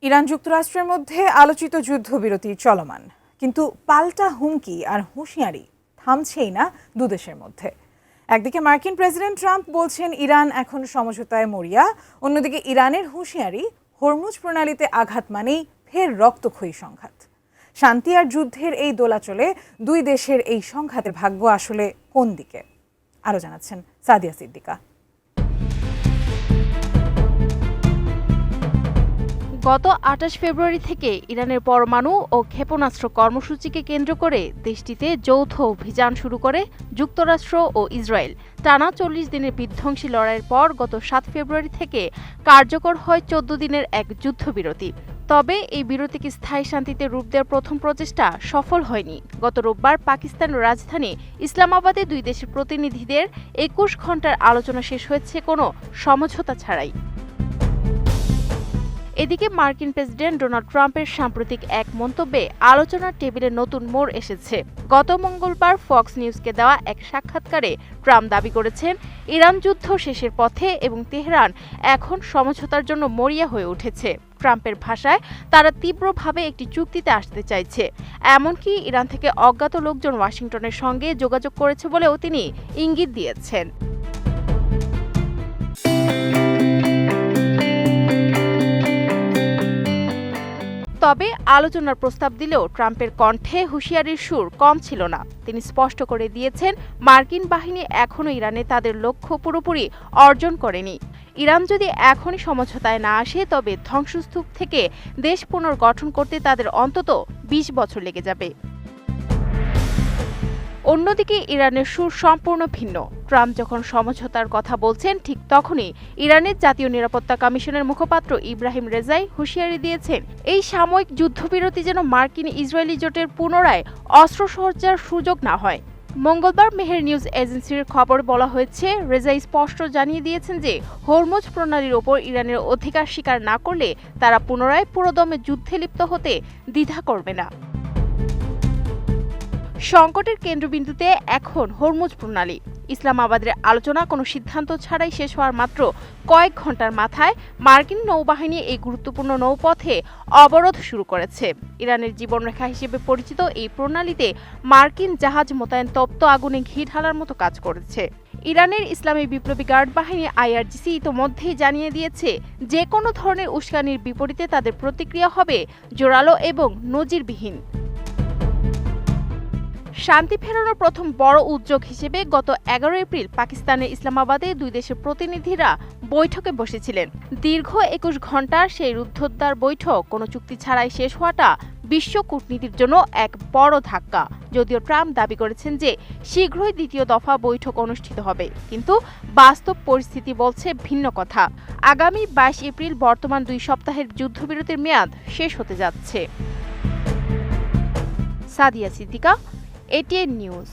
Iran যুক্তরাষ্ট্রের মধ্যে আলোচিত যুদ্ধবিরতি চলমান, কিন্তু পাল্টা হুমকি আর হুঁশিয়ারি থামছেই না দুদেশের মধ্যে। একদিকে মার্কিন প্রেসিডেন্ট ট্রাম্প বলছেন ইরান এখন সমঝোতায় মরিয়া, অন্যদিকে ইরানের হুঁশিয়ারি হরমুজ প্রণালীতে আঘাত মানেই ফের রক্তক্ষয়ী সংঘাত। শান্তি আর যুদ্ধের এই দোলাচলে দুই দেশের এই সংঘাতের ভাগ্য আসলে কোন দিকে? আরো জানাচ্ছেন সাদিয়া সিদ্দিকা। গত ২৮ ফেব্রুয়ারি থেকে ইরানের পরমাণু ও ক্ষেপণাস্ত্র কর্মসূচিকে কেন্দ্র করে দেশটিতে যৌথ অভিযান শুরু করে যুক্তরাষ্ট্র ও ইসরায়েল। টানা ৪০ দিনের বিধ্বংসী লড়াইয়ের পর গত ৭ ফেব্রুয়ারি থেকে কার্যকর হয় ১৪ দিনের এক যুদ্ধবিরতি। তবে এই বিরতিকে স্থায়ী শান্তিতে রূপ দেওয়ার প্রথম প্রচেষ্টা সফল হয়নি। গত রোববার পাকিস্তানের রাজধানী ইসলামাবাদে দুই দেশের প্রতিনিধিদের ২১ ঘণ্টার আলোচনা শেষ হয়েছে কোনো সমঝোতা ছাড়াই। এদিকে মার্কিন প্রেসিডেন্ট ডোনাল্ড ট্রাম্পের সাম্প্রতিক এক মন্তব্যে আলোচনার টেবিলে নতুন মোড় এসেছে। গত মঙ্গলবার ফক্স নিউজকে দেওয়া এক সাক্ষাৎকারে ট্রাম্প দাবি করেছেন ইরান যুদ্ধ শেষের পথে এবং তেহরান এখন সমঝোতার জন্য মরিয়া হয়ে উঠেছে। ট্রাম্পের ভাষায় তারা তীব্রভাবে একটি চুক্তিতে আসতে চাইছে, এমনকি ইরান থেকে অজ্ঞাত লোকজন ওয়াশিংটনের সঙ্গে যোগাযোগ করেছে বলেও তিনি ইঙ্গিত দিয়েছেন। তবে আলোচনার প্রস্তাব দিলেও ট্রাম্পের কণ্ঠে হুঁশিয়ারির সুর কম ছিল না। তিনি স্পষ্ট করে দিয়েছেন মার্কিন বাহিনী এখনও ইরানে তাদের লক্ষ্য পুরোপুরি অর্জন করেনি। ইরান যদি এখনই সমঝোতায় না আসে তবে ধ্বংসস্তূপ থেকে দেশ পুনর্গঠন করতে তাদের অন্তত ২০ বছর লেগে যাবে। অন্যদিকে ইরানের সুর সম্পূর্ণ ভিন্ন। ট্রাম্প যখন সমঝোতার কথা বলছেন ঠিক তখনই ইরানের জাতীয় নিরাপত্তা কমিশনের মুখপাত্র ইব্রাহিম রেজাই হুঁশিয়ারি দিয়েছেন এই সাময়িক যুদ্ধবিরতি যেন মার্কিন ইসরায়েলি জোটের পুনরায় অস্ত্রসজ্জার সুযোগ না হয়। মঙ্গলবার মেহের নিউজ এজেন্সির খবরে বলা হয়েছে, রেজাই স্পষ্ট জানিয়ে দিয়েছেন যে হরমুজ প্রণালীর ওপর ইরানের অধিকার স্বীকার না করলে তারা পুনরায় পুরোদমে যুদ্ধে লিপ্ত হতে দ্বিধা করবে না। সংকটের কেন্দ্রবিন্দুতে এখন হরমুজ প্রণালী। ইসলামাবাদের আলোচনা কোনো সিদ্ধান্ত ছাড়াই শেষ হওয়ার মাত্র কয়েক ঘন্টার মাথায় মার্কিন নৌবাহিনী এই গুরুত্বপূর্ণ নৌপথে অবরোধ শুরু করেছে। ইরানের জীবনরেখা হিসেবে পরিচিত এই প্রণালীতে মার্কিন জাহাজ মোতায়েন তপ্ত আগুনে ঘি ঢালার মতো কাজ করেছে। ইরানের ইসলামী বিপ্লবী গার্ড বাহিনী আইআরজিসি ইতোমধ্যেই জানিয়ে দিয়েছে যে কোনো ধরনের উস্কানির বিপরীতে তাদের প্রতিক্রিয়া হবে জোরালো এবং নজিরবিহীন। শান্তি ফেরানোর প্রথম বড় উদ্যোগ হিসেবে গত ১১ এপ্রিল পাকিস্তানের ইসলামাবাদে দুই দেশের প্রতিনিধিরা বৈঠকে বসেছিলেন। দীর্ঘ ২১ ঘণ্টার সেই রুদ্ধদ্বার বৈঠক কোনো চুক্তি ছাড়াই শেষ হওয়াটা বিশ্ব কূটনীতির জন্য এক বড় ধাক্কা। যদিও ট্রাম্প দাবি করেছেন যে শীঘ্রই দ্বিতীয় দফা বৈঠক অনুষ্ঠিত হবে, কিন্তু বাস্তব পরিস্থিতি বলছে ভিন্ন কথা। আগামী ২২ এপ্রিল বর্তমান ২ সপ্তাহের যুদ্ধবিরতির মেয়াদ শেষ হতে যাচ্ছে। Sadia Siddiqua, ATN news.